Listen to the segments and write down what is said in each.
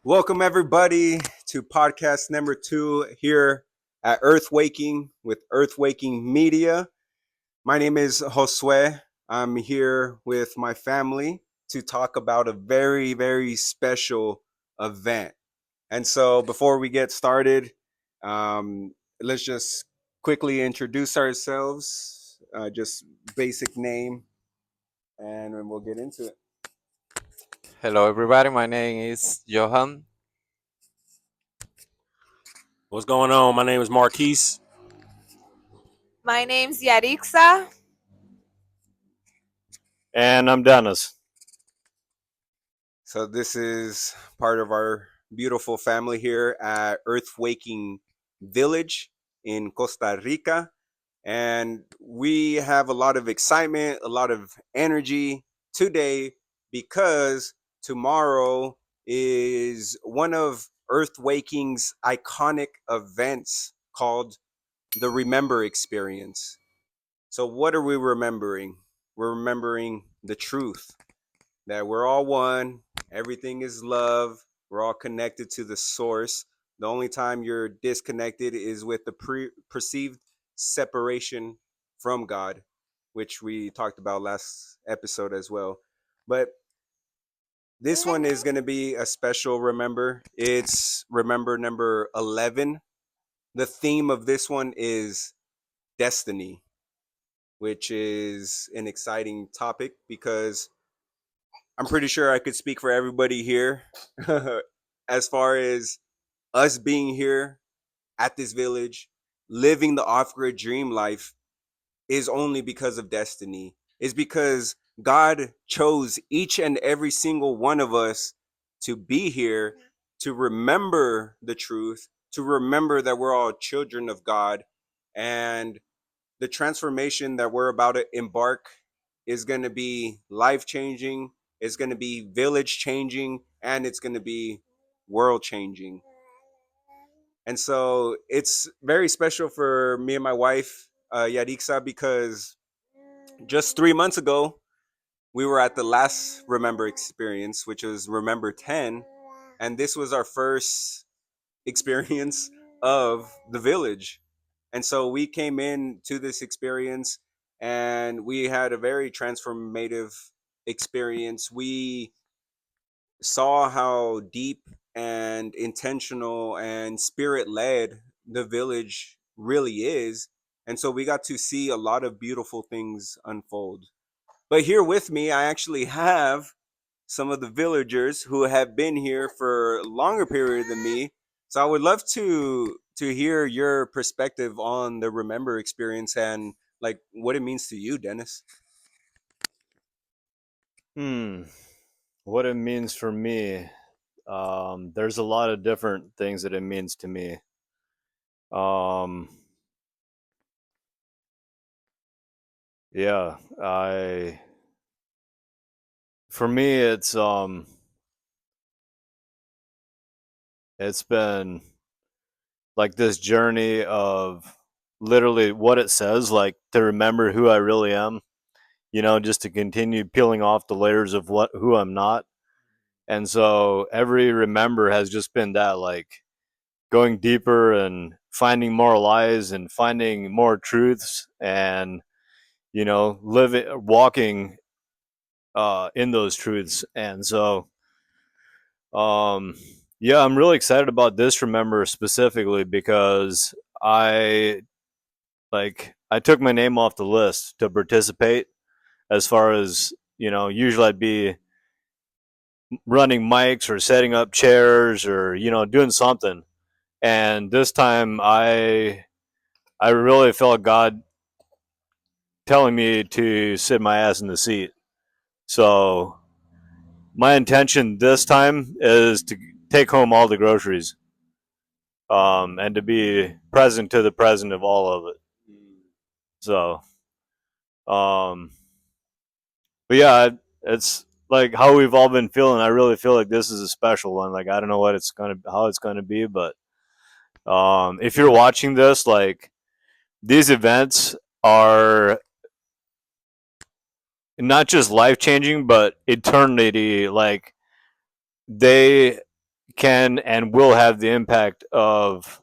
Welcome, everybody, to podcast number 2 here at Earth Waking with Earth Waking Media. My name is Josue. I'm here with my family to talk about a very, very special event. And so, before we get started, um, let's just quickly introduce ourselves, just basic name, and then we'll get into it. Hello, everybody. My name is Johan. What's going on? My name is Marquise. My name's Yarixa. And I'm Dennis. So this is part of our beautiful family here at Earth Waking Village in Costa Rica. And we have a lot of excitement, a lot of energy today because tomorrow is one of Earth Waking's iconic events called the Remember Experience. So, what are we remembering? We're remembering the truth that we're all one, everything is love, we're all connected to the source. The only time you're disconnected is with the perceived separation from God, which we talked about last episode as well. But this one is going to be a special remember. It's remember number 11. The theme of this one is destiny, which is an exciting topic because I'm pretty sure I could speak for everybody here as far as us being here at this village, living the off grid dream life is only because of destiny. It's because God chose each and every single one of us to be here, to remember the truth, to remember that we're all children of God. And the transformation that we're about to embark is going to be life changing, it's going to be village changing, and it's going to be world changing. And so it's very special for me and my wife, Yarixa, because just 3 months ago, we were at the last Remember experience, which was Remember 10. And this was our first experience of the village. And so we came in to this experience and we had a very transformative experience. We saw how deep and intentional and spirit led the village really is. And so we got to see a lot of beautiful things unfold. But here with me, I actually have some of the villagers who have been here for a longer period than me. So I would love to hear your perspective on the Remember experience and like what it means to you, Dennis. What it means for me. There's a lot of different things that it means to me. Um, yeah, I. For me, it's been like this journey of literally what it says, like to remember who I really am. Just to continue peeling off the layers of who I'm not. And so every remember has just been that, like going deeper and finding more lies and finding more truths and living walking in those truths. And so um yeah, I'm really excited about this remember specifically because I I took my name off the list to participate. As far as usually I'd be running mics or setting up chairs or doing something. And this time I really felt God telling me to sit my ass in the seat. So my intention this time is to take home all the groceries, and to be present to the present of all of it. So, um, but yeah, it's like how we've all been feeling. I really feel like this is a special one. Like I don't know how it's gonna be, but if you're watching this, like these events are not just life changing, but eternity. Like they can and will have the impact of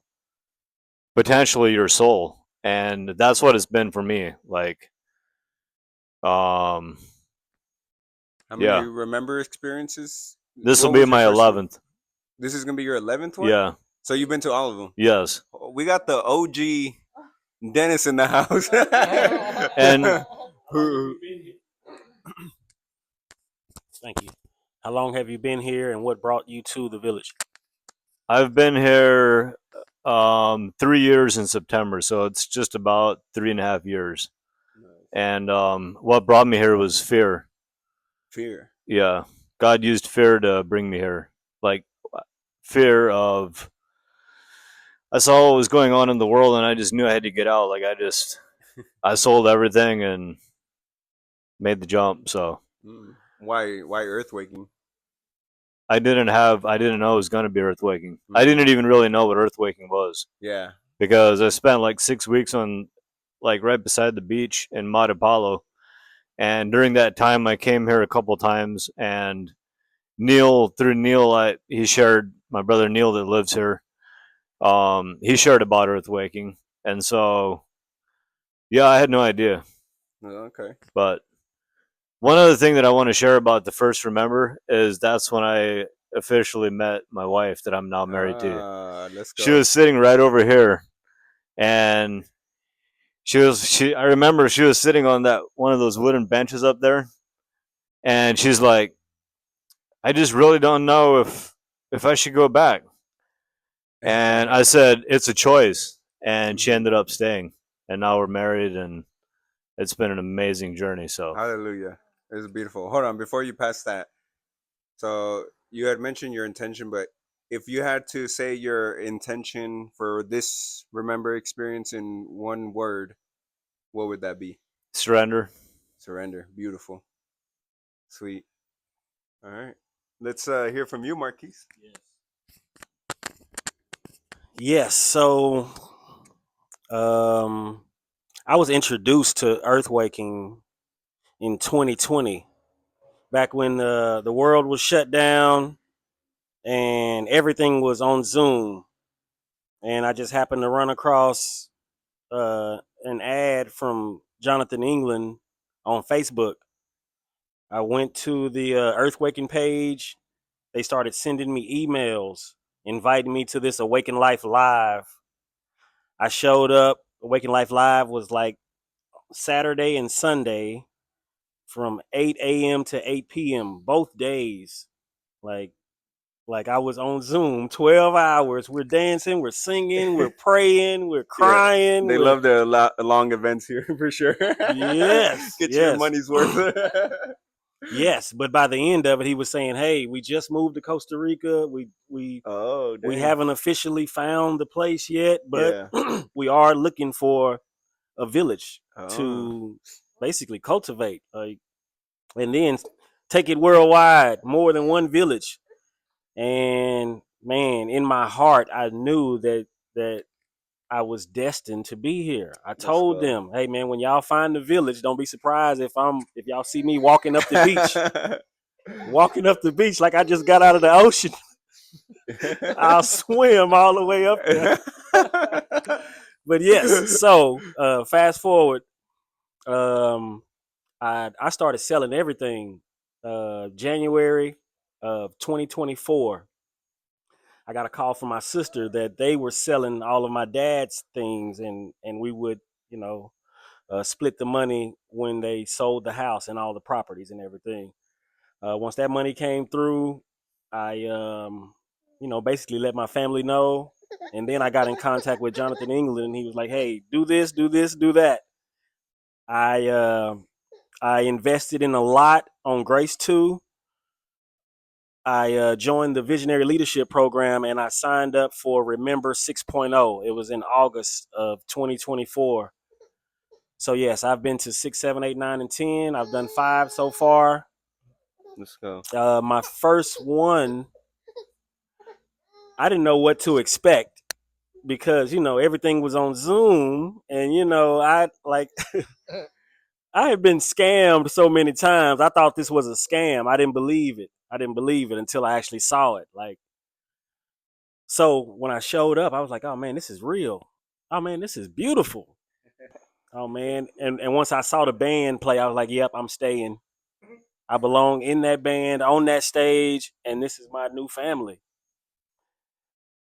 potentially your soul. And that's what it's been for me. Like, How many yeah, remember experiences? this will What be was your my first one? 11th. This is gonna be your 11th one. Yeah, So you've been to all of them. yes. We got the OG Dennis in the house. And Who- Thank you. How long have you been here, and what brought you to the village? I've been here 3 years in September, so it's just about 3.5 years. And what brought me here was fear. Fear. Yeah, God used fear to bring me here. Like fear of I saw what was going on in the world, and I just knew I had to get out. Like I sold everything and made the jump. So Why earthwaking? I didn't know it was going to be earthwaking. I Mhm. didn't even really know what earthwaking was Yeah. because I spent like 6 weeks on like right beside the beach in Matapalo, and during that time I came here a couple times. And through Neil, he shared, my brother Neil that lives here. He shared about earthwaking, and so yeah, I had no idea. Okay. But one other thing that I want to share about the first Remember is that's when I officially met my wife that I'm now married to. Let's go. She was sitting right over here, and I remember she was sitting on that one of those wooden benches up there, and she's like, I just really don't know if I should go back. And I said, it's a choice. And she ended up staying, and now we're married, and it's been an amazing journey. So Hallelujah. It's beautiful. Hold on, before you pass that. So you had mentioned your intention, but if you had to say your intention for this Remember experience in one word, what would that be? surrender. Surrender. Beautiful. Sweet. All right. Let's hear from you, Marquise. Yes. So, I was introduced to earthwaking in 2020, back when the world was shut down and everything was on Zoom. And I just happened to run across an ad from Jonathan England on Facebook. I went to the earthwaking page. They started sending me emails inviting me to this Awaken Life Live. I showed up. Awaken Life Live was like Saturday and Sunday from 8 a.m. to 8 p.m. both days. Like I was on Zoom 12 hours. We're dancing, we're singing, we're praying, we're crying. They love the long events here for sure. Yes, Get your yes. money's worth. Yes, but by the end of it, he was saying, "Hey, we just moved to Costa Rica. We Dang. haven't officially found the place yet, but Yeah. we are looking for a village Oh. to basically cultivate, like, and then take it worldwide, more than one village." And man, in my heart, I knew that I was destined to be here. I told go. them, "Hey man, when y'all find the village, don't be surprised if y'all see me walking up the beach." Walking up the beach like I just got out of the ocean. I'll swim all the way up there. But yes, so fast forward, I started selling everything January of 2024. I got a call from my sister that they were selling all of my dad's things, and we would, split the money when they sold the house and all the properties and everything. Once that money came through, I, basically let my family know. And then I got in contact with Jonathan England, and he was like, "Hey, do this, do this, do that." I invested in a lot on Grace 2. I joined the Visionary Leadership Program, and I signed up for Remember 6.0. It was in August of 2024. So yes, I've been to 6, 7, 8, 9, and 10. I've done 5 so far. Let's go. My first one, I didn't know what to expect because everything was on Zoom, and I I had been scammed so many times. I thought this was a scam. I didn't believe it until I actually saw it. Like, So when I showed up, I was like, oh man, this is real. Oh man, this is beautiful. Oh man. And once I saw the band play, I was like, yep, I'm staying. I belong in that band, on that stage, and this is my new family.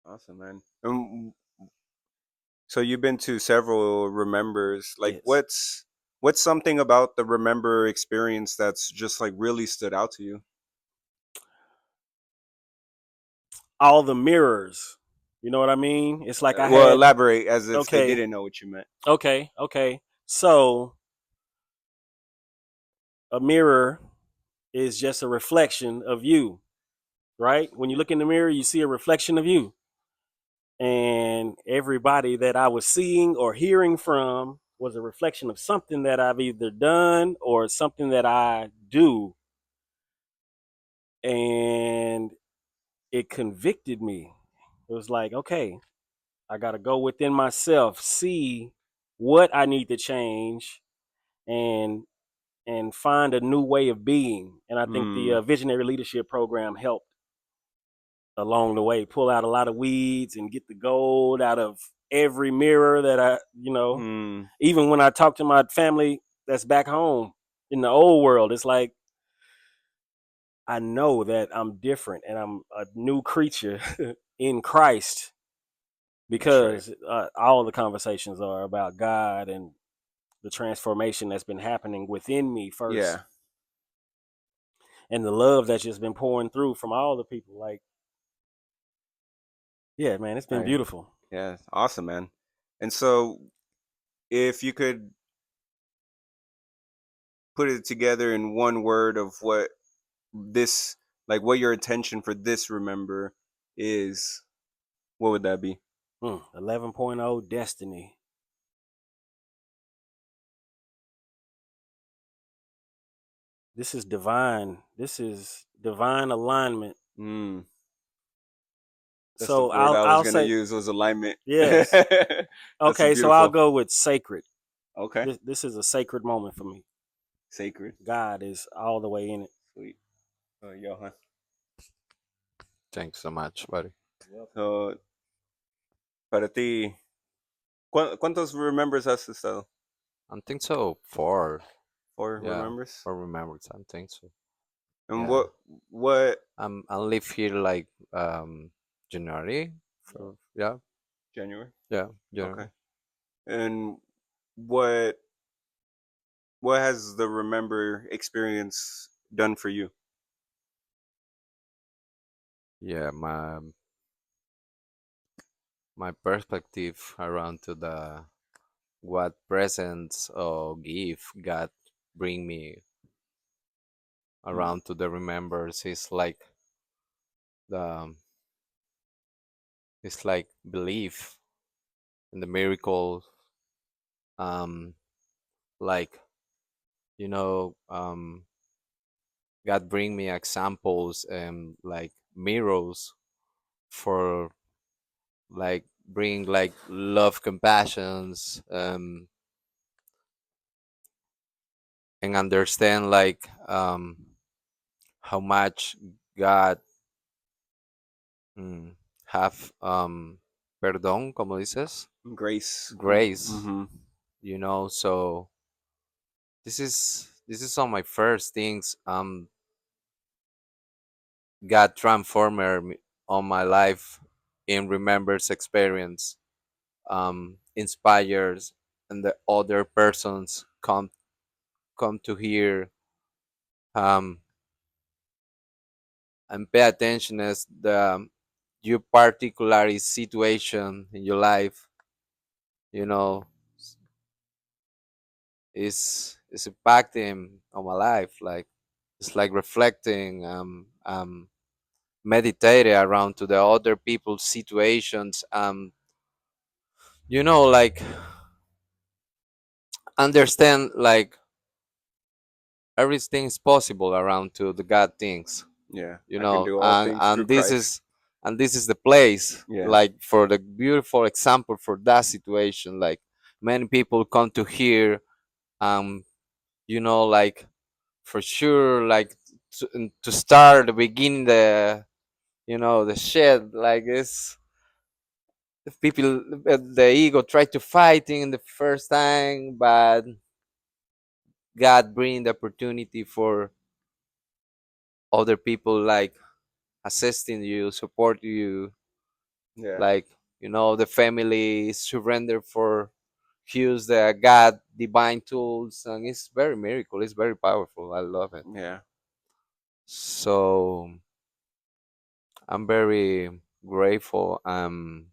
Awesome, man. So you've been to several Remembers. Like, Yes. what's something about the Remember experience that's just like really stood out to you? All the mirrors. You know what I mean? It's like I Well, had elaborate as if they okay, didn't know what you meant. okay. So a mirror is just a reflection of you, right? When you look in the mirror, you see a reflection of you. And everybody that I was seeing or hearing from was a reflection of something that I've either done or something that I do. And it convicted me. It was like, okay, I got to go within myself, see what I need to change, and find a new way of being. And I think the Mm, visionary leadership program helped along the way, pull out a lot of weeds and get the gold out of every mirror that mm, even when I talk to my family that's back home in the old world, it's like I know that I'm different and I'm a new creature in Christ that's right. because all the conversations are about God and the transformation that's been happening within me first Yeah, and the love that's just been pouring through from all the people. Like, yeah, man, it's been right. beautiful. Yeah, awesome, man. And so, if you could put it together in one word of what this, like, what your intention for this Remember is, what would that be? 11.0 Destiny. This is divine. This is divine alignment. Mm, that's the So word I'll I was I'll gonna say use was alignment. yes. That's Okay, so I'll beautiful. go with sacred. Okay, This is a sacred moment for me. sacred, God is all the way in it. sweet. Johan. Thanks so much, buddy. So, para ti, ¿cuántos Remembers has estado? I think so. Four. Four Yeah, Remembers. four remembers. I think so. And Yeah. what I live here like January. For yeah, January? yeah, Okay. January. And what what has the Remember experience done for you? Yeah, my perspective around to the what presents or gift God bring me Mm, around to the remembers is like the it's like belief in the miracle, um like you know God bring me examples and like mirrors for like bring like love compassions, and understand like how much God mm, have perdón, como dices, grace. grace, Mm-hmm. so this is some of my first things God transformer on my life in remembers experience, inspires, and the other persons come to hear, um and pay attention as the your particular situation in your life, you know is impacting on my life, like it's like reflecting, meditating around to the other people's situations, like understand like everything is possible around to the God things, Yeah, I can do all things through and this Christ. is the place Yeah. like for the beautiful example for that situation, like many people come to hear, um like for sure, like to start the beginning, the the shed like this, people, the ego tried to fight in the first time, but God bring the opportunity for other people like assisting you, support you, Yeah. like the family surrender for use the God divine tools, and it's very miracle. It's very powerful. I love it. Yeah. So I'm very grateful. I'm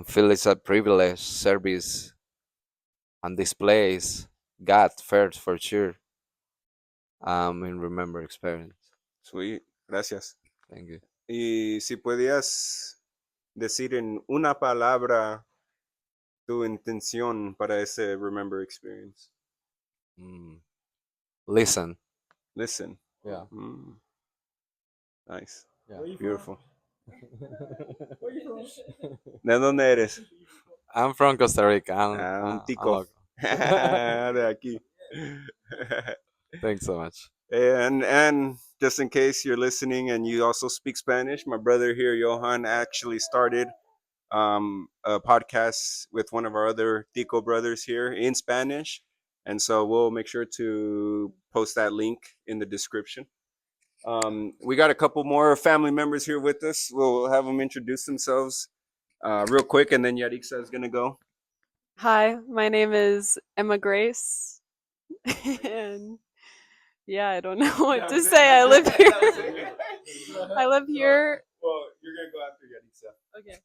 feel it's a privilege service and displays God first for sure. In remember experience. Sweet. Gracias. Thank you. Y si podías decir en una palabra tu intención para ese Remember experience. Mm. Listen. Listen. Yeah. Mm. Nice. Yeah. Beautiful. ¿De dónde eres? I'm from Costa Rica. Un I'm tico. local. De aquí. Thanks so much. And just in case you're listening and you also speak Spanish, my brother here, Johan, actually started a podcast with one of our other Tico brothers here in Spanish. And so we'll make sure to post that link in the description. We got a couple more family members here with us. We'll have them introduce themselves real quick, and then Yarixa is going to go. Hi, my name is Emma Grace. And yeah, I don't know what to say. I live here. I live here. Well, you're going to go after Yarixa. Okay.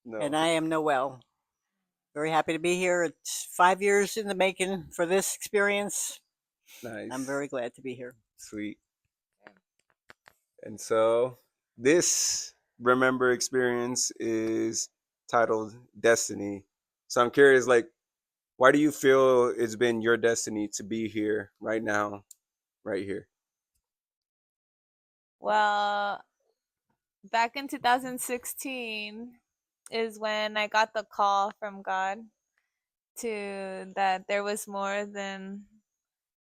No. And I am Noel. Very happy to be here. It's 5 years in the making for this experience. Nice. I'm very glad to be here. Sweet. And so this Remember experience is titled Destiny. So I'm curious, like, why do you feel it's been your destiny to be here right now, right here? Well, back in 2016 is when I got the call from God to that there was more than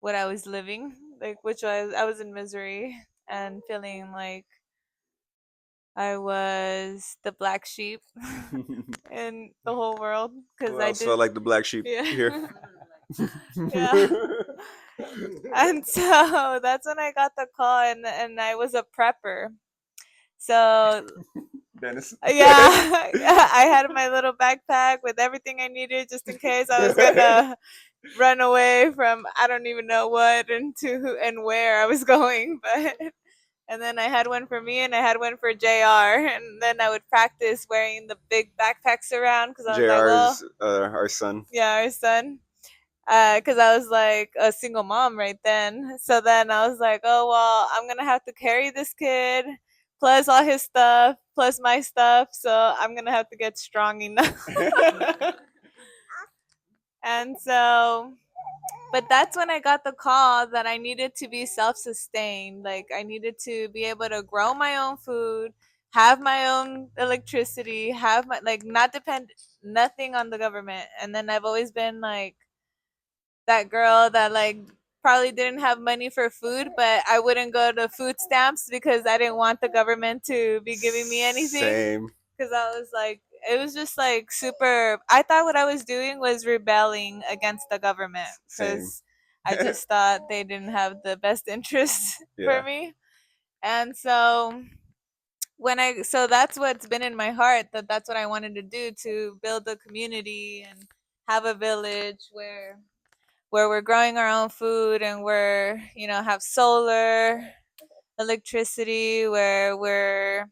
what I was living, like which was I was in misery and feeling like I was the black sheep in the whole world because Who I else did. felt like the black sheep Yeah. here? Yeah. And so that's when I got the call, and I was a prepper. So Dennis. yeah, I had my little backpack with everything I needed just in case I was gonna run away from I don't even know what and to who and where I was going. But and then I had one for me and I had one for JR, and then I would practice wearing the big backpacks around because I was like, well, JR's our son. yeah, our son. Because I was like a single mom right then. So then I was like, oh, well, I'm going to have to carry this kid, plus all his stuff, plus my stuff. So I'm going to have to get strong enough. And so, but that's when I got the call that I needed to be self sustained. Like, I needed to be able to grow my own food, have my own electricity, have my, like, not depend nothing on the government. And then I've always been like, that girl that like probably didn't have money for food, but I wouldn't go to food stamps because I didn't want the government to be giving me anything. Same. Because I was like, it was just like super. I thought what I was doing was rebelling against the government Same. because I just thought they didn't have the best interest Yeah. for me. And so so that's what's been in my heart, that's what I wanted to do, to build a community and have a village where we're growing our own food and we're have solar electricity, where we're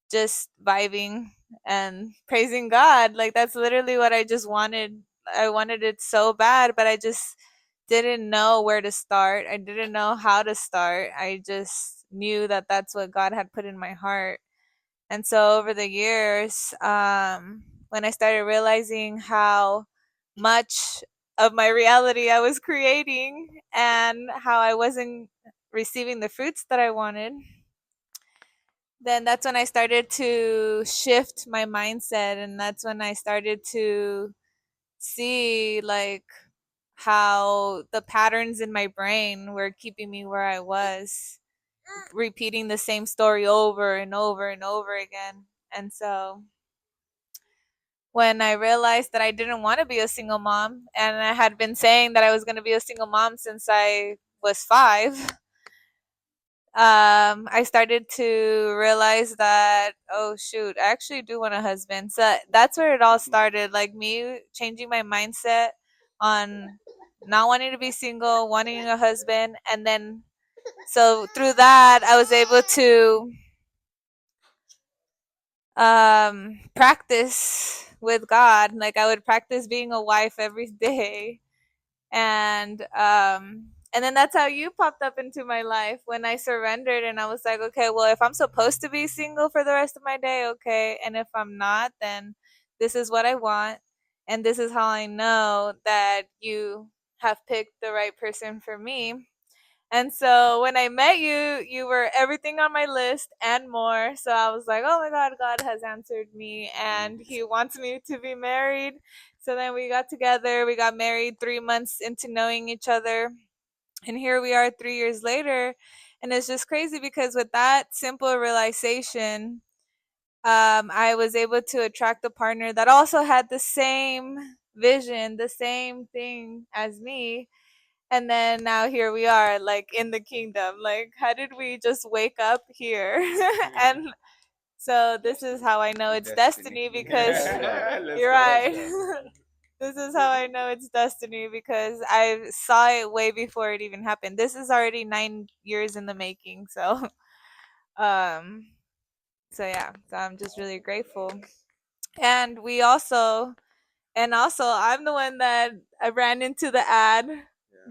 just vibing and praising God. Like, that's literally what I just wanted. I wanted it so bad, but I just didn't know where to start. I didn't know how to start. I just knew that that's what God had put in my heart. And so over the years, when I started realizing how much of my reality I was creating and how I wasn't receiving the fruits that I wanted, then that's when I started to shift my mindset. And that's when I started to see like how the patterns in my brain were keeping me where I was, repeating the same story over and over and over again. And so when I realized that I didn't want to be a single mom, and I had been saying that I was going to be a single mom since I was 5, I started to realize that, oh shoot, I actually do want a husband. So that's where it all started, like me changing my mindset on not wanting to be single, wanting a husband. And then so through that I was able to practice with God. Like I would practice being a wife every day. And then that's how you popped up into my life when I surrendered, and I was like, okay, well, if I'm supposed to be single for the rest of my day, okay, and if I'm not, then this is what I want, and this is how I know that you have picked the right person for me. And so when I met you, you were everything on my list and more. So I was like, oh my God, God has answered me and He wants me to be married. So then we got together, we got married 3 months into knowing each other. And here we are 3 years later. And it's just crazy because with that simple realization, I was able to attract a partner that also had the same vision, the same thing as me. And then now here we are, like in the kingdom. Like, how did we just wake up here? And so this is how I know it's destiny, because you're right. This is how I know it's destiny, because I saw it way before it even happened. This is already 9 years in the making. So um so yeah, so I'm just really grateful. And also I'm the one that I ran into the ad,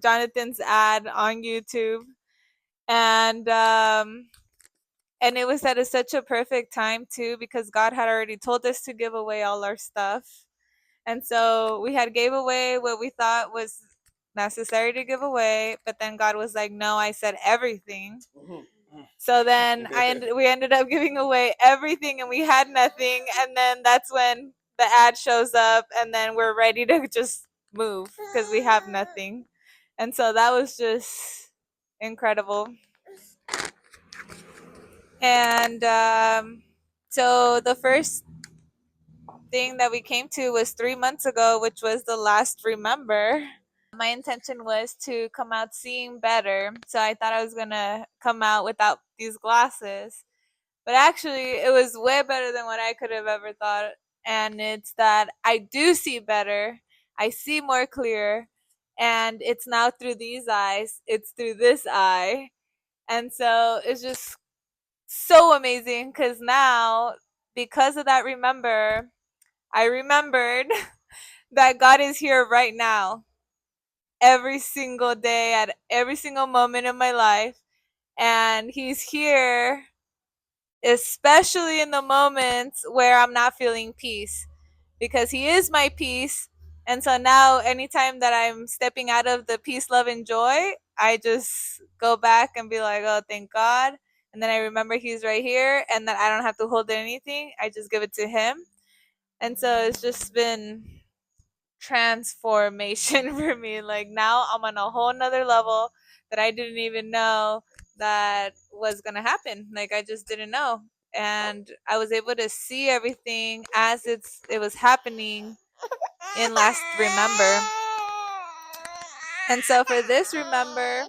Jonathan's ad on YouTube. And it was at such a perfect time too, because God had already told us to give away all our stuff. And so we had gave away what we thought was necessary to give away, but then God was like, no, I said everything. So then we ended up giving away everything and we had nothing. And then that's when the ad shows up, and then we're ready to just move because we have nothing. And so that was just incredible. And so the first thing that we came to was 3 months ago, which was the last Remember. My intention was to come out seeing better. So I thought I was going to come out without these glasses. But actually, it was way better than what I could have ever thought. And it's that I do see better, I see more clear, and it's now through these eyes, it's through this eye. And so it's just so amazing because now, because of that Remember, I remembered that God is here right now, every single day, at every single moment of my life. And He's here especially in the moments where I'm not feeling peace, because He is my peace. And so now, anytime that I'm stepping out of the peace, love, and joy, I just go back and be like, oh, thank God. And then I remember He's right here and that I don't have to hold anything. I just give it to Him. And so it's just been transformation for me. Like now I'm on a whole nother level that I didn't even know that was gonna happen. Like I just didn't know. And I was able to see everything as it was happening in last Remember. And so for this Remember,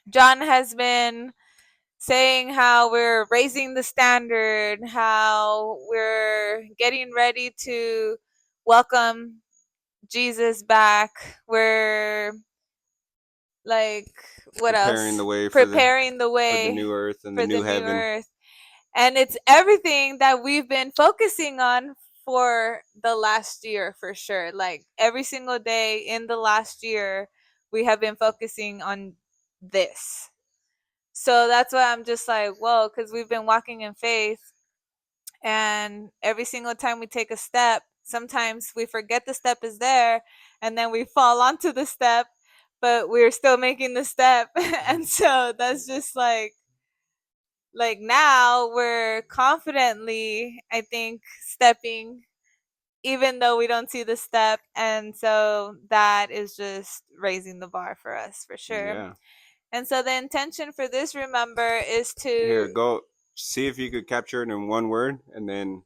John has been saying how we're raising the standard, how we're getting ready to welcome Jesus back. We're like, what Preparing else? the way Preparing the for way the new earth and for the new new heaven. earth. And it's everything that we've been focusing on for the last year, for sure. Like every single day in the last year, we have been focusing on this. So that's why I'm just like, whoa, because we've been walking in faith. And every single time we take a step, sometimes we forget the step is there and then we fall onto the step, but we're still making the step. And so that's just like now we're confidently, I think, stepping even though we don't see the step. And so that is just raising the bar for us, for sure. Yeah. And so the intention for this Remember is Here, to go see if you could capture it in one word, and then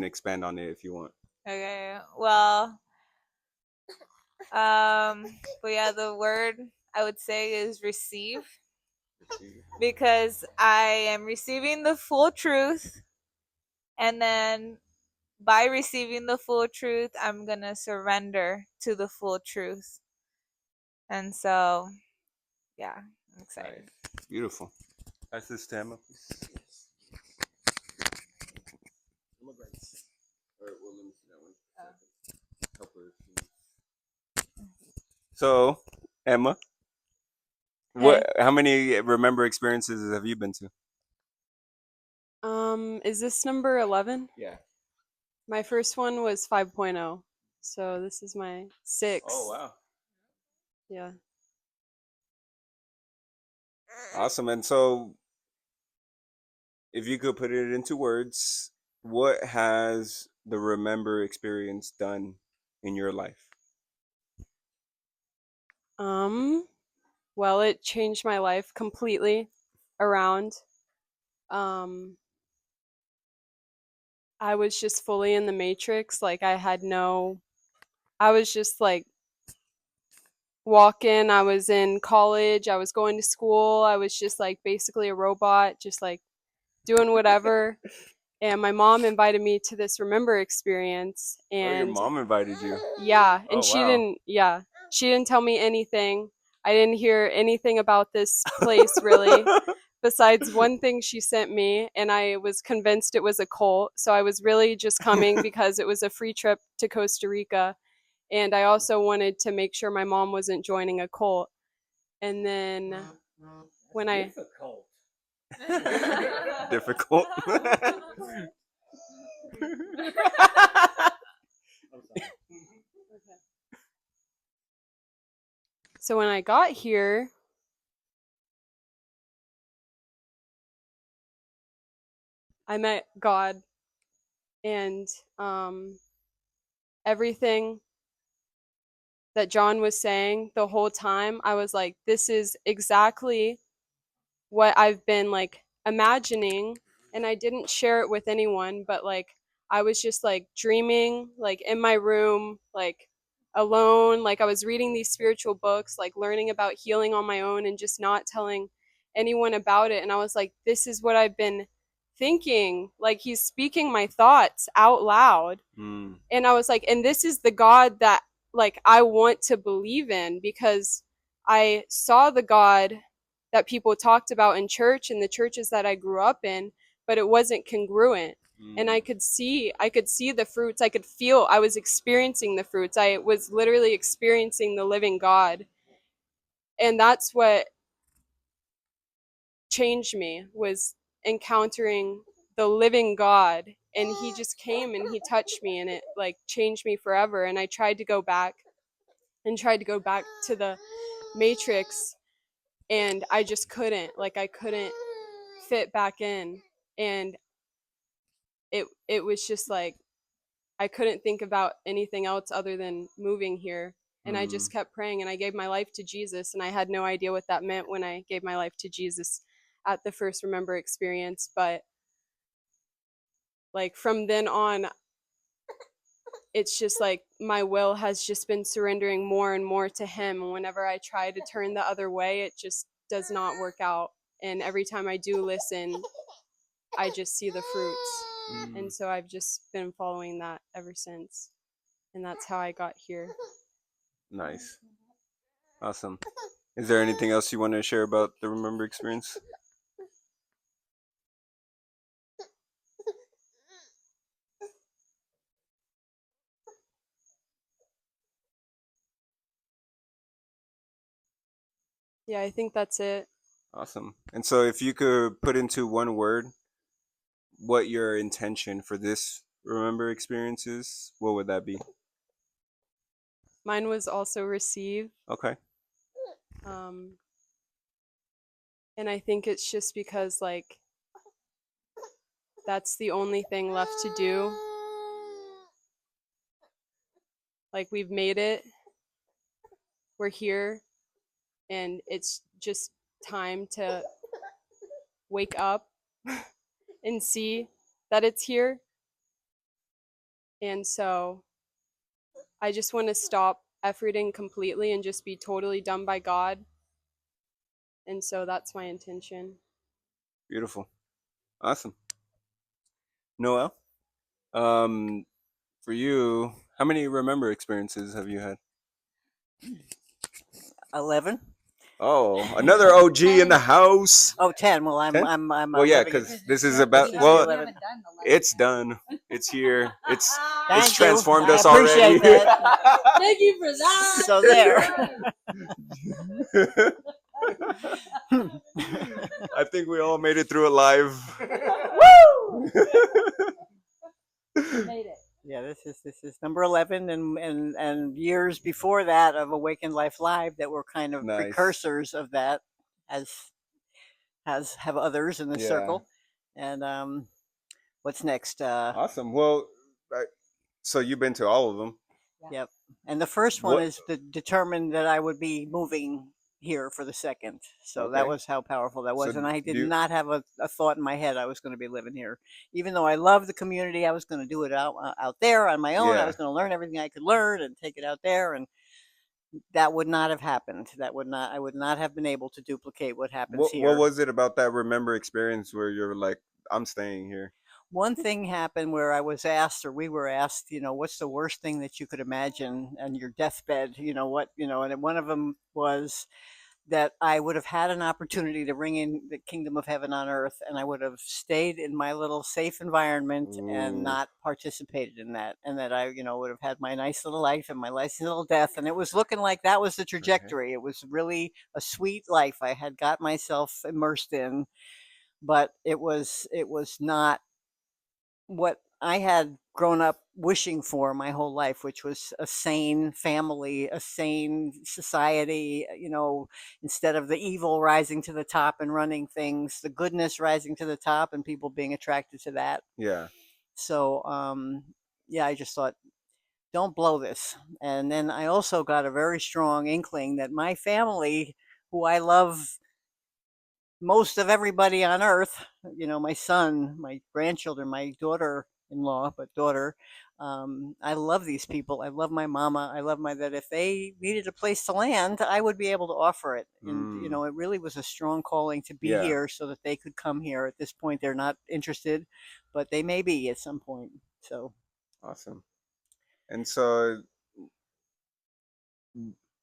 expand on it if you want. Okay. Well, but yeah, the word I would say is receive, because I am receiving the full truth, and then by receiving the full truth, I'm gonna surrender to the full truth. And so, yeah, I'm excited. Nice. Beautiful. That's this to Emma, please. Or, well, let me see that one. Help her. So, Emma, what? How many remember experiences have you been to? Is this number 11? Yeah. My first one was 5.0. So this is my 6th. Oh wow. Yeah. Awesome. And so, if you could put it into words, what has the remember experience done in your life? Well, it changed my life completely around. Um I was just fully in the matrix. Like I was just like walking. I was in college. I was going to school. I was just like basically a robot, just like doing whatever. And my mom invited me to this remember experience. Oh, your And mom invited you. yeah, and Oh wow. she didn't tell me anything. I didn't hear anything about this place really, besides one thing she sent me, and I was convinced it was a cult. So I was really just coming because it was a free trip to Costa Rica. And I also wanted to make sure my mom wasn't joining a cult. And then when I Difficult. so when I got here, I met God, and everything that John was saying the whole time, I was like, this is exactly what I've been like imagining. And I didn't share it with anyone, but like I was just like dreaming, like in my room, like alone. Like I was reading these spiritual books, like learning about healing on my own and just not telling anyone about it. And I was like, this is what I've been thinking. Like he's speaking my thoughts out loud. Mm. And I was like, and this is the God that like I want to believe in, because I saw the God that people talked about in church and the churches that I grew up in, but it wasn't congruent. And I could see the fruits. I could feel, I was experiencing the fruits. I was literally experiencing the living God. And that's what changed me, was encountering the living God. And he just came and he touched me, and it like changed me forever. And I tried to go back to the matrix, and I just couldn't. Like I couldn't fit back in. And it was just like I couldn't think about anything else other than moving here. And I just kept praying, and I gave my life to Jesus, and I had no idea what that meant when I gave my life to Jesus at the first remember experience. But like from then on, it's just like my will has just been surrendering more and more to him. And whenever I try to turn the other way, it just does not work out. And every time I do listen, I just see the fruits. And so I've just been following that ever since. And that's how I got here. Nice. Awesome. Is there anything else you want to share about the remember experience? Yeah, I think that's it. Awesome. And so, if you could put into one word what your intention for this remember experience is, what would that be? Mine was also receive. Okay. And I think it's just because like that's the only thing left to do. Like we've made it. We're here, and it's just time to wake up and see that it's here. And so I just want to stop efforting completely and just be totally done by God. And so that's my intention. Beautiful. Awesome. Noel, um, for you, how many remember experiences have you had? 11. Oh, another OG in the house. Oh, 10. Well, 10? I'm Well, yeah, living it. because this is This about, is the well, 11th. it's done. It's here. It's Thank you. transformed I us already. appreciate that. Thank you for that. So there. I think we all made it through it live. Made it. Yeah, this is number 11, and years before that of Awakened Life Live that were kind of Nice. precursors of that, as have others in the Yeah. circle. And what's next? Awesome. Well, so you've been to all of them. Yep. And the first one What- is determined that I would be moving here for the second. So that Okay. was how powerful that was. So And I do did you- not have a thought in my head I was going to be living here. Even though I love the community, I was going to do it out there on my own. Yeah. I was going to learn everything I could learn and take it out there. And that would not have happened. I would not have been able to duplicate what happens here. What was it about that remember experience where you're like, I'm staying here? One thing happened where I was asked, or we were asked, what's the worst thing that you could imagine on your deathbed? And one of them was that I would have had an opportunity to bring in the kingdom of heaven on earth, and I would have stayed in my little safe environment and Ooh. not participated in that, and that I, would have had my nice little life and my nice little death, and it was looking like that was the trajectory. It was really a sweet life I had got myself immersed in, but it was not what I had grown up wishing for my whole life, which was a sane family, a sane society, instead of the evil rising to the top and running things, the goodness rising to the top and people being attracted to that. Yeah. So, yeah, I just thought, don't blow this. And then I also got a very strong inkling that my family, who I love most of everybody on earth, my son, my grandchildren, my daughter-in-law, I love these people. I love my mama. I love that if they needed a place to land, I would be able to offer it. And, it really was a strong calling to be Yeah. here so that they could come here. At this point, they're not interested, but they may be at some point. So Awesome. And so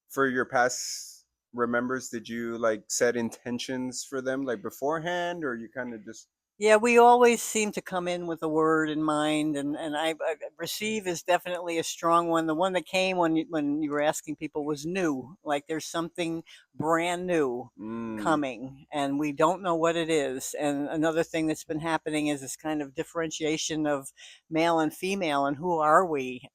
for your past remembers, did you like set intentions for them like beforehand, or you kind of just yeah, we always seem to come in with a word in mind, and I receive is definitely a strong one. The one that came when you were asking people was new, like there's something brand new coming, and we don't know what it is. And another thing that's been happening is this kind of differentiation of male and female, and who are we?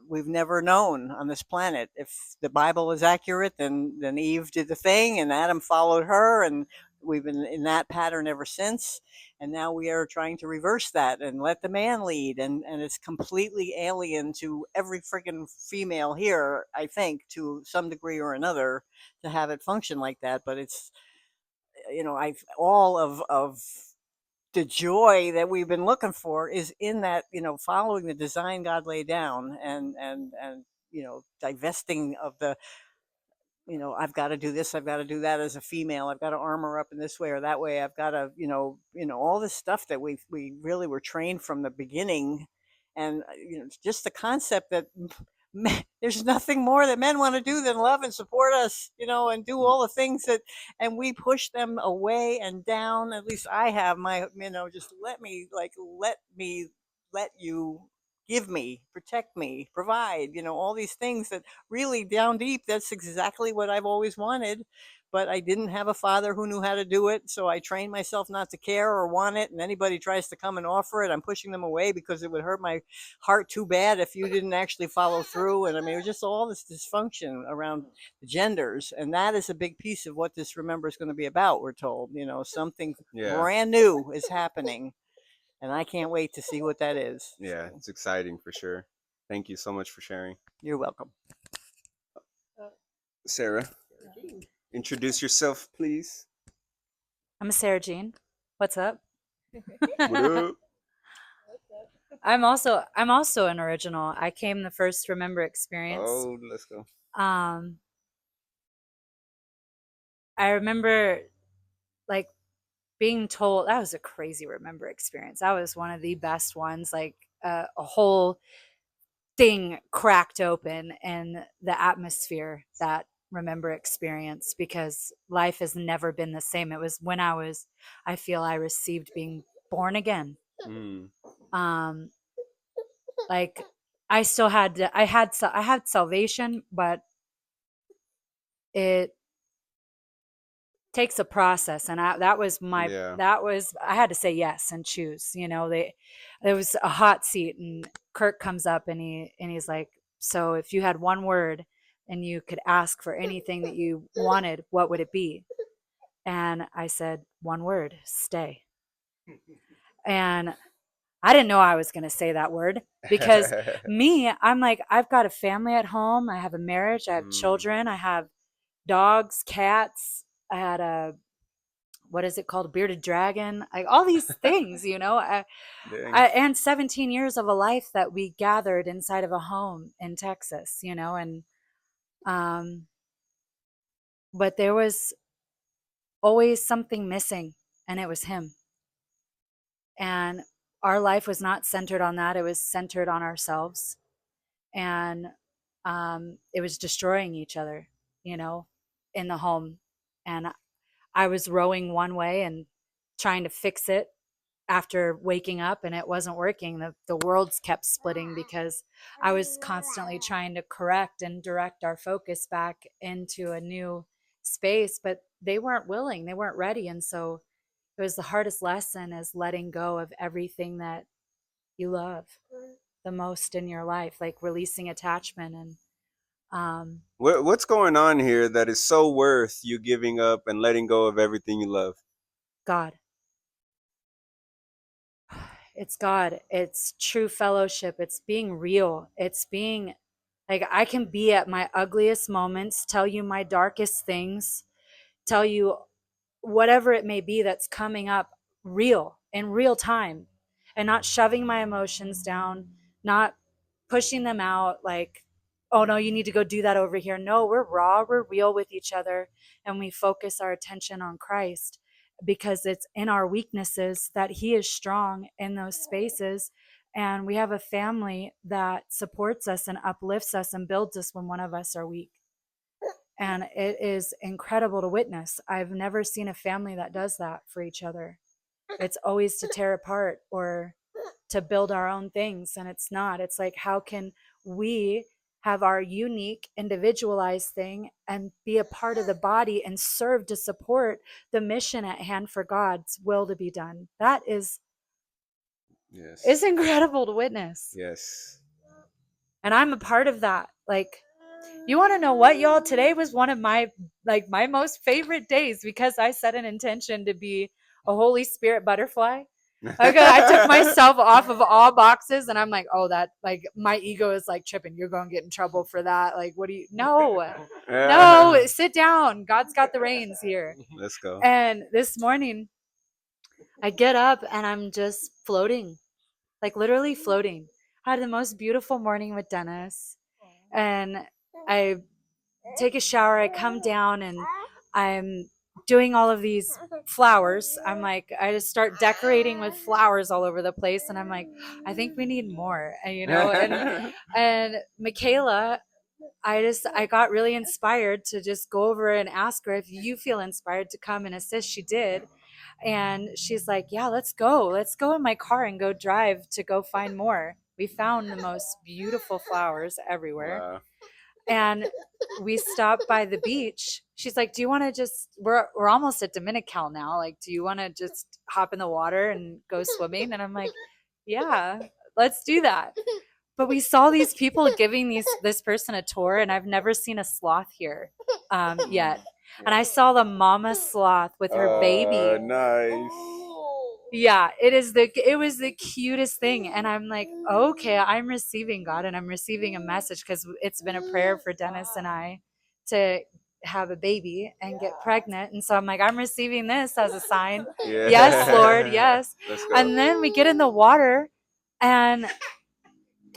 We've never known on this planet. If the Bible is accurate, then Eve did the thing, and Adam followed her, and we've been in that pattern ever since. And now we are trying to reverse that and let the man lead. And it's completely alien to every freaking female here, I think, to some degree or another, to have it function like that. But it's, all of the joy that we've been looking for is in that, following the design God laid down, and divesting of the, I've got to do this, I've got to do that as a female, I've got to armor up in this way or that way, I've got to, all this stuff that we really were trained from the beginning. And, just the concept that there's nothing more that men want to do than love and support us, and do all the things and we push them away and down. At least I have my, just let me let you give me, protect me, provide, all these things that really down deep, that's exactly what I've always wanted. But I didn't have a father who knew how to do it. So I trained myself not to care or want it. And anybody tries to come and offer it, I'm pushing them away because it would hurt my heart too bad if you didn't actually follow through. And I mean, it was just all this dysfunction around the genders. And that is a big piece of what this Remember is going to be about, we're told. Something brand new is happening. And I can't wait to see what that is. Yeah, it's exciting for sure. Thank you so much for sharing. You're welcome. Sarah, introduce yourself, please. I'm Sarah Jean. What's up? What up? I'm also an original. I came the first Remember experience. Oh, let's go. Um, I remember like being told that was a crazy Remember experience. That was one of the best ones. Like a whole thing cracked open in the atmosphere that Remember experience, because life has never been the same. It was when I feel I received being born again. Mm. Um, like I still had I had salvation, but it takes a process, and that was Yeah. I had to say yes and choose. There was a hot seat, and Kirk comes up and he's like, so if you had one word and you could ask for anything that you wanted, what would it be? And I said, one word: stay. And I didn't know I was going to say that word, because I'm like, I've got a family at home, I have a marriage, I have children, I have dogs, cats, I had what is it called? A bearded dragon, like all these things, Dang. and 17 years of a life that we gathered inside of a home in Texas, and but there was always something missing, and it was him. And our life was not centered on that. It was centered on ourselves. And it was destroying each other, in the home. And I was rowing one way and trying to fix it after waking up, and it wasn't working. The worlds kept splitting because I was constantly trying to correct and direct our focus back into a new space, but they weren't willing, they weren't ready. And so it was the hardest lesson, is letting go of everything that you love the most in your life, like releasing attachment. And What's going on here that is so worth you giving up and letting go of everything you love? God. It's God. It's true fellowship. It's being real. It's being like, I can be at my ugliest moments, tell you my darkest things, tell you whatever it may be that's coming up real in real time, and not shoving my emotions down, not pushing them out like, oh no, you need to go do that over here. No, we're raw, we're real with each other, and we focus our attention on Christ, because it's in our weaknesses that he is strong in those spaces. And we have a family that supports us and uplifts us and builds us when one of us are weak. And it is incredible to witness. I've never seen a family that does that for each other. It's always to tear apart or to build our own things. And it's not. It's like, how can we have our unique, individualized thing and be a part of the body and serve to support the mission at hand for God's will to be done? That is, Yes. it's incredible to witness. Yes. And I'm a part of that. Like, you want to know what, y'all? Today was one of my most favorite days, because I set an intention to be a Holy Spirit butterfly. Okay, I took myself off of all boxes, and I'm like, oh, that, like, my ego is like, tripping, you're going to get in trouble for that. Like, what do you, no, sit down. God's got the reins here. Let's go. And this morning, I get up and I'm just floating, like literally floating. I had the most beautiful morning with Dennis, and I take a shower, I come down, and I'm doing all of these flowers. I'm like, I just start decorating with flowers all over the place, and I'm like, I think we need more, and Michaela, I got really inspired to just go over and ask her if you feel inspired to come and assist. She did. And she's like, yeah, let's go in my car and go drive to go find more. We found the most beautiful flowers everywhere. Wow. And we stopped by the beach. She's like, do you want to just, we're almost at Dominical now. Like, do you want to just hop in the water and go swimming? And I'm like, yeah, let's do that. But we saw these people giving this person a tour, and I've never seen a sloth here yet. And I saw the mama sloth with her baby. Nice. Yeah, it was the cutest thing. And I'm like, okay, I'm receiving God, and I'm receiving a message, because it's been a prayer for Dennis and I to have a baby and get pregnant. And so I'm like, I'm receiving this as a sign. Yeah. Yes, Lord, yes. Let's go. And then we get in the water and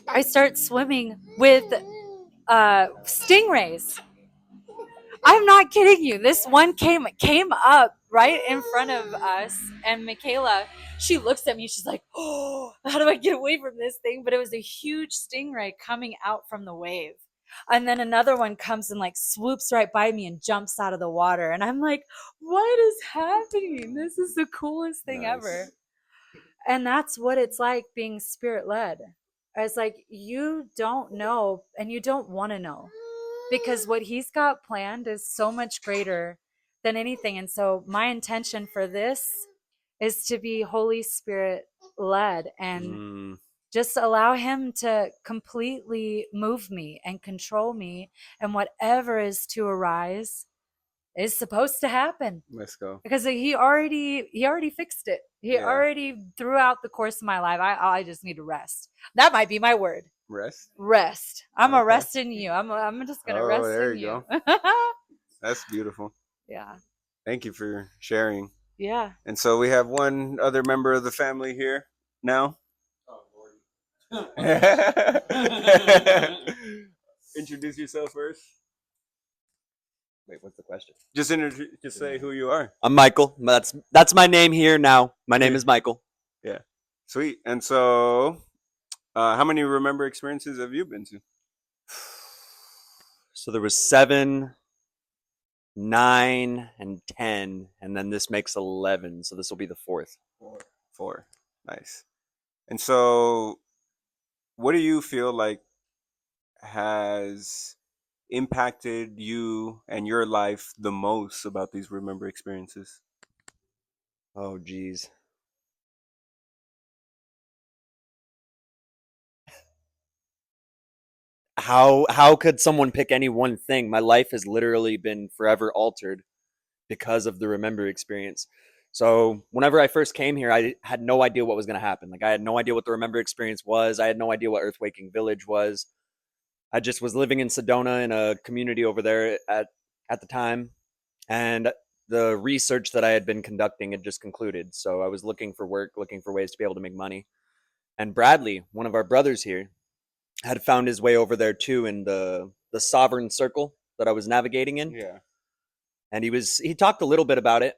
I start swimming with stingrays. I'm not kidding you. This one came up right in front of us, and Michaela, she looks at me. She's like, "Oh, how do I get away from this thing?" But it was a huge stingray coming out from the wave, and then another one comes and like swoops right by me and jumps out of the water, and I'm like, "What is happening? This is the coolest thing ever." Nice. And that's what it's like being spirit led. It's like you don't know and you don't want to know, because what he's got planned is so much greater than anything. And so my intention for this is to be Holy Spirit led and Mm, just allow him to completely move me and control me, and whatever is to arise is supposed to happen, let's go. because he already fixed it. He Yeah. already, throughout the course of my life, I just need to rest. That might be my word. Rest. Rest. I'm a Okay. rest in you. I'm just gonna Oh, rest there in you you. That's beautiful. Yeah. Thank you for sharing. Yeah. And so we have one other member of the family here now. Introduce yourself first. Wait, what's the question? Just say who you are. I'm Michael. That's my name here now. My name Sweet. is Michael. Sweet. And so, how many Remember experiences have you been to? So there was 7, 9, and 10, and then this makes 11. So this will be the 4th. Four. Nice. And so, what do you feel like has impacted you and your life the most about these Remember experiences? Oh, geez. How could someone pick any one thing? My life has literally been forever altered because of the Remember experience. So whenever I first came here, I had no idea what was going to happen. Like I had no idea what the Remember experience was. I had no idea what Earthwaking Village was. I just was living in Sedona in a community over there at the time, and the research that I had been conducting had just concluded. So I was looking for work, looking for ways to be able to make money. And Bradley, one of our brothers here, had found his way over there too in the sovereign circle that I was navigating in. Yeah. And he talked a little bit about it.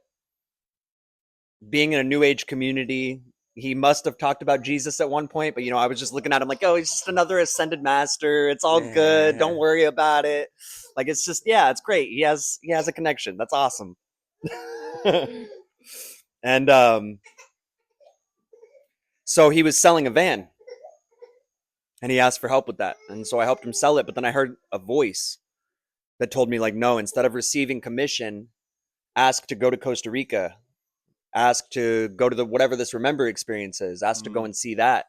Being in a new age community, he must have talked about Jesus at one point, but I was just looking at him like, oh, he's just another ascended master. It's all good. Don't worry about it. Like it's just, yeah, it's great. He has a connection. That's awesome. And so he was selling a van. And he asked for help with that. And so I helped him sell it. But then I heard a voice that told me, like, no, instead of receiving commission, ask to go to Costa Rica. Ask to go to whatever this Remember experience is. Ask to go and see that.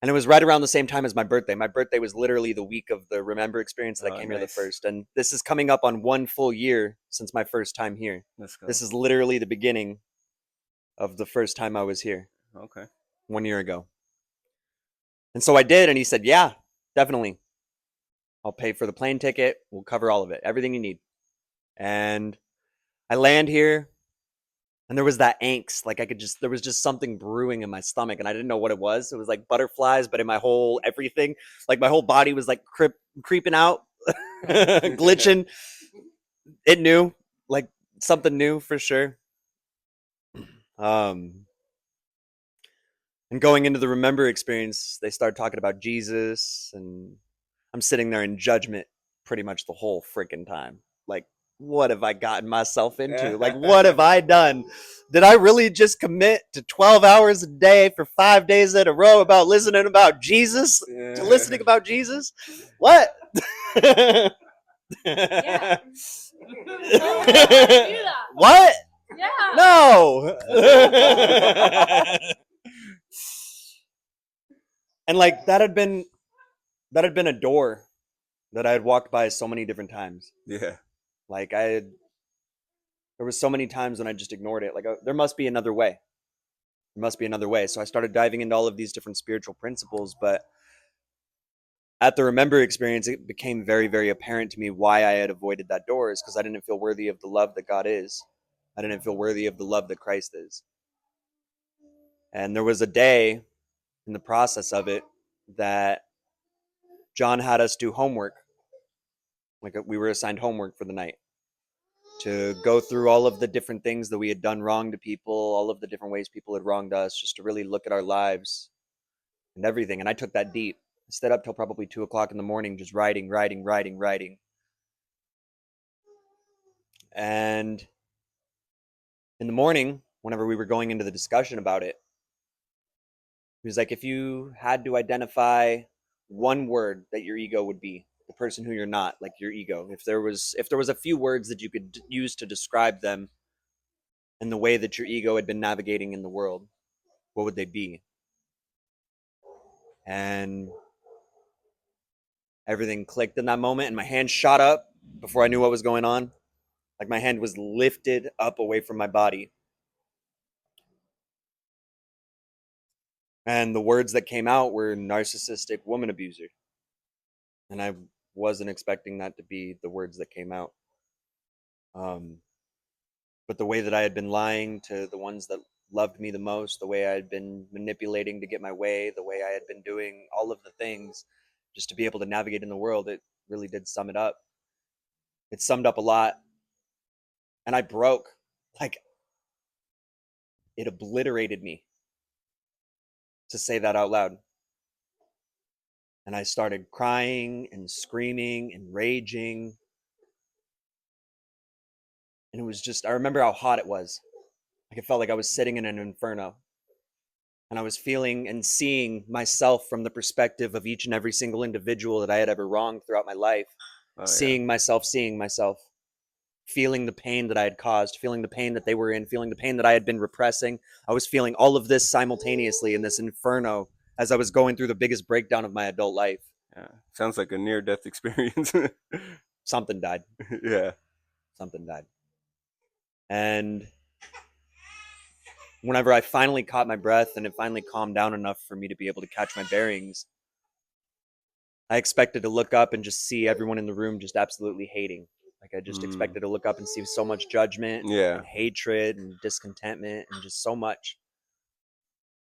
And it was right around the same time as my birthday. My birthday was literally the week of the Remember experience that I came here the nice. first. And this is coming up on 1 full year since my first time here. Let's go. This is literally the beginning of the first time I was here Okay. 1 year ago. And so I did, and he said, yeah, definitely. I'll pay for the plane ticket. We'll cover all of it, everything you need. And I land here, and there was that angst. Like there was just something brewing in my stomach, and I didn't know what it was. It was like butterflies, but in my whole everything. Like my whole body was like creeping out, glitching. It knew, like something new for sure. And going into the Remember experience, they started talking about Jesus, and I'm sitting there in judgment pretty much the whole freaking time. Like, what have I gotten myself into? Like, what have I done? Did I really just commit to 12 hours a day for 5 days in a row about listening about Jesus? To listening about Jesus? What? Yeah. What? Yeah. No. And like that had been a door that I had walked by so many different times. Yeah. Like there was so many times when I just ignored it. Like there must be another way. There must be another way. So I started diving into all of these different spiritual principles, but at the remember experience, it became very, very apparent to me why I had avoided that door is because I didn't feel worthy of the love that God is. I didn't feel worthy of the love that Christ is. And there was a day in the process of it that John had us do homework. Like we were assigned homework for the night to go through all of the different things that we had done wrong to people, all of the different ways people had wronged us, just to really look at our lives and everything. And I took that deep. I stayed up till probably 2 o'clock in the morning, just writing. And in the morning, whenever we were going into the discussion about it, he was like, if you had to identify one word that your ego would be, the person who you're not, like your ego, if there was a few words that you could use to describe them and the way that your ego had been navigating in the world, what would they be? And everything clicked in that moment, and my hand shot up before I knew what was going on. Like my hand was lifted up away from my body. And the words that came out were narcissistic woman abuser. And I wasn't expecting that to be the words that came out. But the way that I had been lying to the ones that loved me the most, the way I had been manipulating to get my way, the way I had been doing all of the things just to be able to navigate in the world, it really did sum it up. It summed up a lot. And I broke. Like, it obliterated me to say that out loud. And I started crying and screaming and raging. And it was just, I remember how hot it was. Like, it felt like I was sitting in an inferno. And I was feeling and seeing myself from the perspective of each and every single individual that I had ever wronged throughout my life. Seeing myself, feeling the pain that I had caused, feeling the pain that they were in, feeling the pain that I had been repressing. I was feeling all of this simultaneously in this inferno as I was going through the biggest breakdown of my adult life. Yeah, sounds like a near-death experience. Something died. Yeah. Something died. And whenever I finally caught my breath and it finally calmed down enough for me to be able to catch my bearings, I expected to look up and just see everyone in the room just absolutely hating. Like I just expected to look up and see so much judgment and hatred and discontentment and just so much.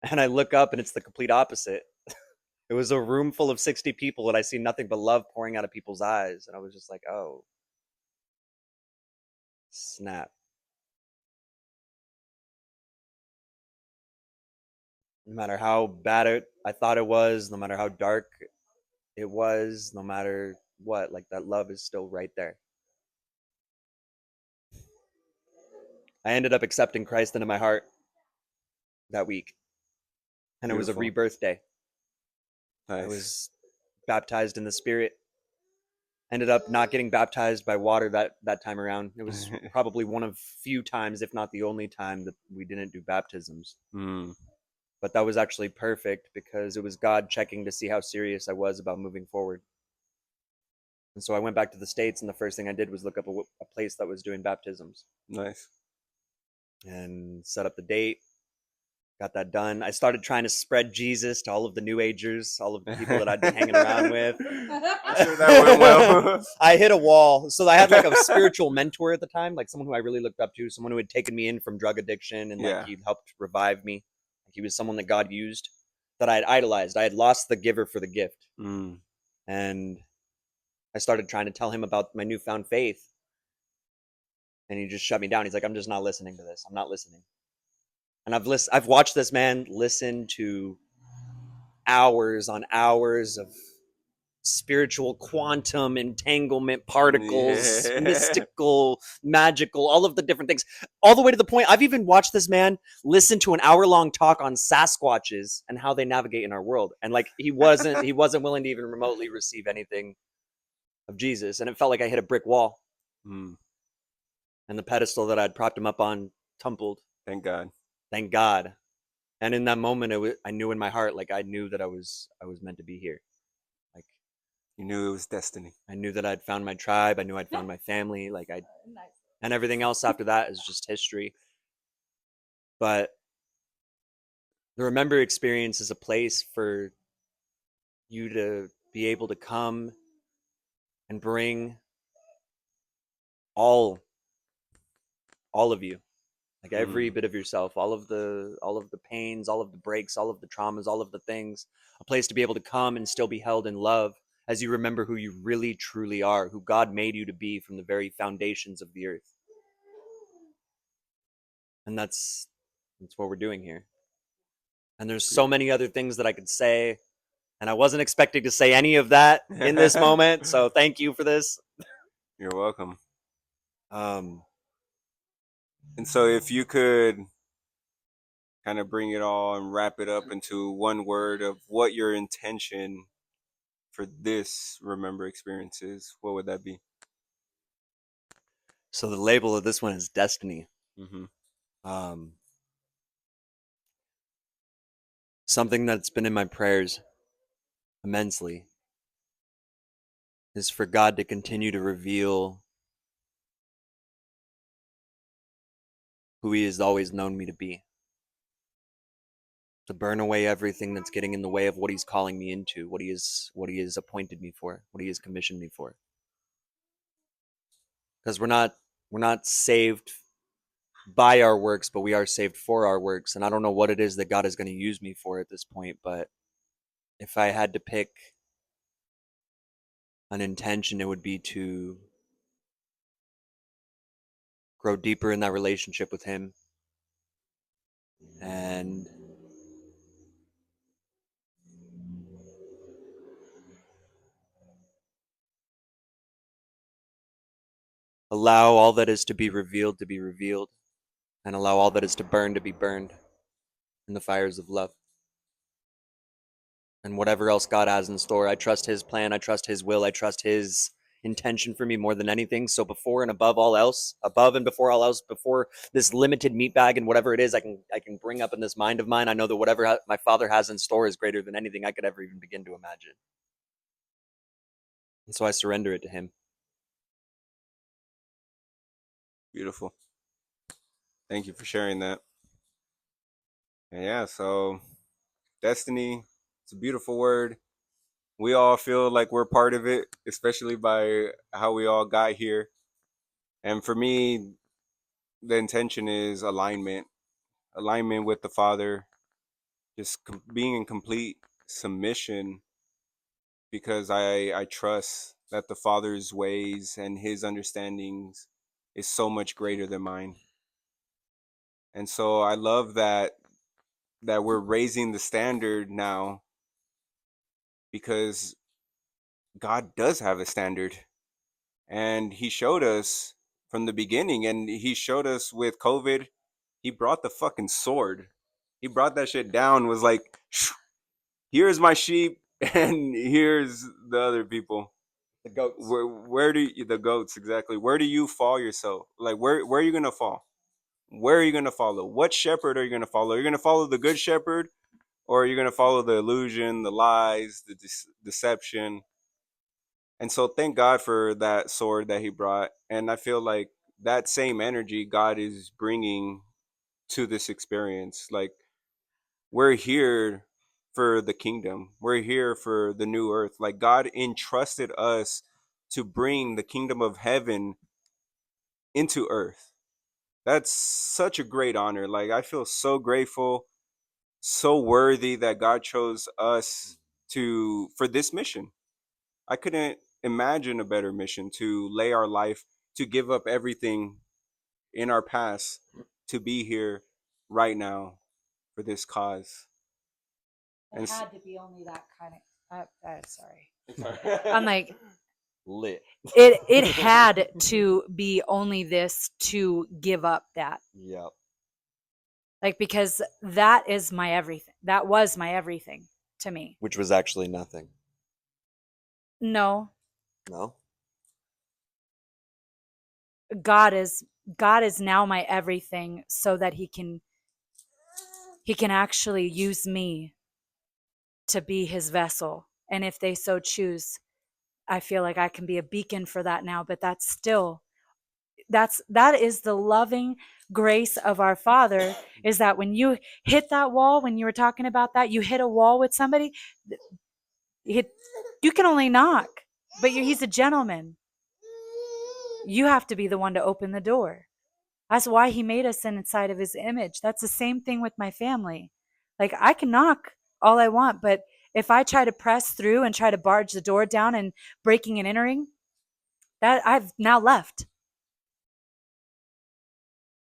And I look up and it's the complete opposite. It was a room full of 60 people and I see nothing but love pouring out of people's eyes. And I was just like, oh, snap. No matter how bad I thought it was, no matter how dark it was, no matter what, like that love is still right there. I ended up accepting Christ into my heart that week. And Beautiful. It was a rebirth day. Nice. I was baptized in the Spirit. Ended up not getting baptized by water that time around. It was probably one of few times, if not the only time, that we didn't do baptisms. But that was actually perfect because it was God checking to see how serious I was about moving forward. And so I went back to the States, and the first thing I did was look up a place that was doing baptisms. Nice. And set up the date. Got that done. I started trying to spread Jesus to all of the New Agers, all of the people that I'd been hanging around with. I'm sure that went well. I hit a wall. So I had like a spiritual mentor at the time, like someone who I really looked up to, someone who had taken me in from drug addiction and like he helped revive me. He was someone that God used, that I had idolized. I had lost the giver for the gift. And I started trying to tell him about my newfound faith. And he just shut me down. He's like, I'm just not listening to this. I'm not listening. And I've watched this man listen to hours on hours of spiritual quantum entanglement particles, mystical, magical, all of the different things, all the way to the point I've even watched this man listen to an hour-long talk on Sasquatches and how they navigate in our world. And like he wasn't willing to even remotely receive anything of Jesus. And it felt like I hit a brick wall. And the pedestal that I'd propped him up on tumbled. Thank God. Thank God. And in that moment, I knew in my heart, like I knew that I was meant to be here. Like you knew it was destiny. I knew that I'd found my tribe. I knew I'd found my family. And everything else after that is just history. But the Remember experience is a place for you to be able to come and bring all of you, like every bit of yourself, all of the pains, all of the breaks, all of the traumas, all of the things, a place to be able to come and still be held in love as you remember who you really truly are, who God made you to be from the very foundations of the earth. And that's what we're doing here. And there's so many other things that I could say, and I wasn't expecting to say any of that in this moment, so thank you for this. You're welcome. Um, And so, if you could kind of bring it all and wrap it up into one word of what your intention for this Remember experience is, what would that be? so the label of this one is destiny. Mm-hmm. Something that's been in my prayers immensely is for God to continue to reveal who He has always known me to be. To burn away everything that's getting in the way of what He's calling me into, what He has appointed me for, what He has commissioned me for. Because we're not saved by our works, but we are saved for our works. And I don't know what it is that God is going to use me for at this point, but if I had to pick an intention, it would be to grow deeper in that relationship with Him and allow all that is to be revealed, and allow all that is to be burned in the fires of love. And whatever else God has in store, I trust His plan, I trust His will, I trust His intention for me more than anything. So before and above all else, before this limited meat bag and whatever it is I can bring up in this mind of mine, I know that whatever my Father has in store is greater than anything I could ever even begin to imagine. And so I surrender it to Him. Beautiful. Thank you for sharing that. And yeah, so destiny, it's a beautiful word. We all feel like we're part of it, especially by how we all got here. And for me, the intention is alignment with the Father, just being in complete submission, because I trust that the Father's ways and His understandings is so much greater than mine. And so I love that we're raising the standard now, because God does have a standard, and He showed us from the beginning, and He showed us with COVID. He brought the fucking sword. He brought that shit down, was like, here's my sheep and here's the other people. The goats. Where do you, the goats, exactly. Where do you fall yourself? Like, where are you gonna fall? Where are you gonna follow? What shepherd are you gonna follow? Are you gonna follow the good shepherd, or are you gonna follow the illusion, the lies, the deception? And so thank God for that sword that He brought. And I feel like that same energy God is bringing to this experience. Like, we're here for the kingdom. We're here for the new earth. Like, God entrusted us to bring the kingdom of heaven into earth. That's such a great honor. Like, I feel so grateful, so worthy that God chose us for this mission. I couldn't imagine a better mission, to lay our life, to give up everything in our past, to be here right now for this cause. It And had to be only that kind of. Sorry. sorry. I'm like, Lit. it had to be only this to give up that. Yep. Like, because that is my everything. That was my everything to me. Which was actually nothing. No, No? God is now my everything, so that he can actually use me to be his vessel. And if they so choose, I feel like I can be a beacon for that now. But that is the loving grace of our Father, is that when you hit that wall, when you were talking about that, you hit a wall with somebody, You can only knock, but he's a gentleman. You have to be the one to open the door. That's why he made us inside of his image. That's the same thing with my family. Like, I can knock all I want, but if I try to press through and try to barge the door down and breaking and entering, that I've now left.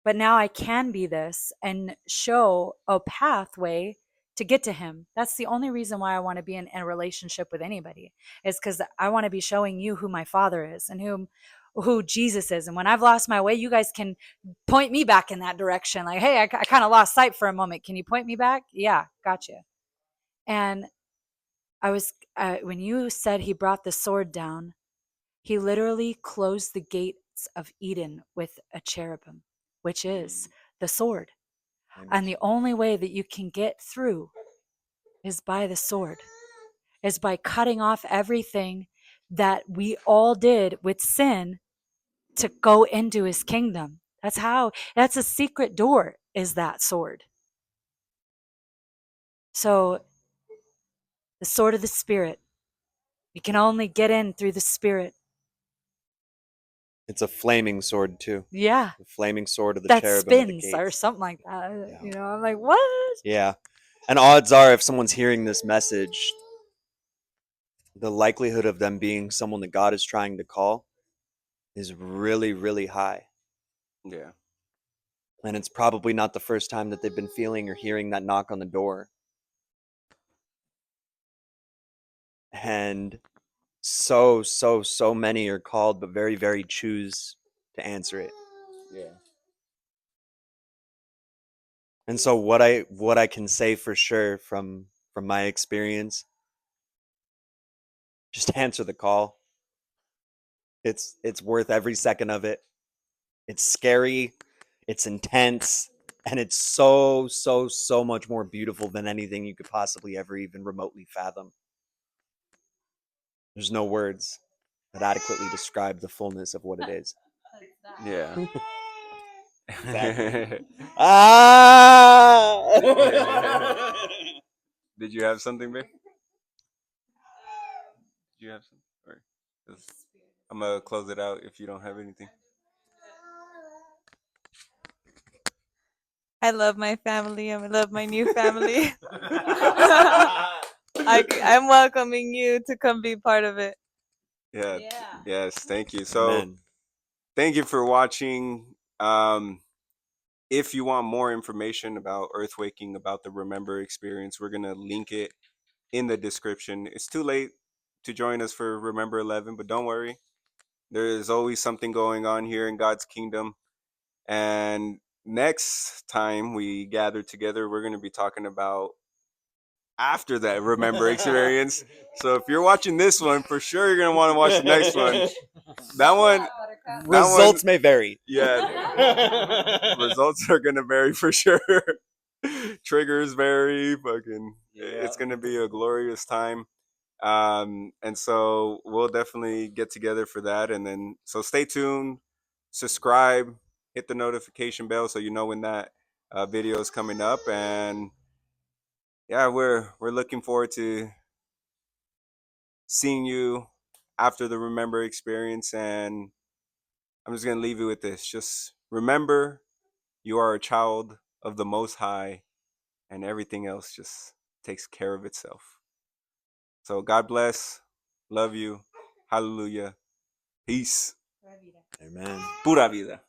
But now I can be this and show a pathway to get to him. That's the only reason why I want to be in a relationship with anybody, is because I want to be showing you who my Father is and who Jesus is. And when I've lost my way, you guys can point me back in that direction. Like, hey, I kind of lost sight for a moment. Can you point me back? Yeah, gotcha. And when you said he brought the sword down, he literally closed the gates of Eden with a cherubim, which is the sword. And the only way that you can get through is by the sword, is by cutting off everything that we all did with sin to go into his kingdom. That's a secret door, is that sword. So the sword of the Spirit, you can only get in through the Spirit. It's a flaming sword too. Yeah. The flaming sword of the That cherubim at the spins or gates. something like that. Yeah. You know, I'm like, what? Yeah. And odds are, if someone's hearing this message, the likelihood of them being someone that God is trying to call is really, really high. Yeah. And it's probably not the first time that they've been feeling or hearing that knock on the door. And so many are called, but very, very choose to answer it. Yeah. And so what I can say for sure from my experience, just answer the call. It's worth every second of it. It's scary, it's intense, and it's so much more beautiful than anything you could possibly ever even remotely fathom. There's no words that adequately describe the fullness of what it is. Yeah. Exactly. Ah! Did you have something, babe? Did you have something? Or 'cause I'm gonna close it out if you don't have anything. I love my family. I love my new family. I'm welcoming you to come be part of it. Yeah. Yes. Thank you. So Amen. thank you for watching. If you want more information about Earthwaking, about the Remember experience, we're gonna link it in the description. It's too late to join us for Remember 11, but don't worry. There is always something going on here in God's kingdom. And next time we gather together, we're going to be talking about after that Remember experience. So if you're watching this one, for sure you're going to want to watch the next one. Results may vary. Yeah. Results are going to vary for sure. Triggers vary. Fucking, it's going to be a glorious time. And so we'll definitely get together for that. And then, so stay tuned, subscribe, hit the notification bell so you know when that video is coming up. And yeah, we're looking forward to seeing you after the Remember experience. And I'm just going to leave you with this. Just remember, you are a child of the Most High, and everything else just takes care of itself. So God bless. Love you. Hallelujah. Peace. Amen. Pura vida.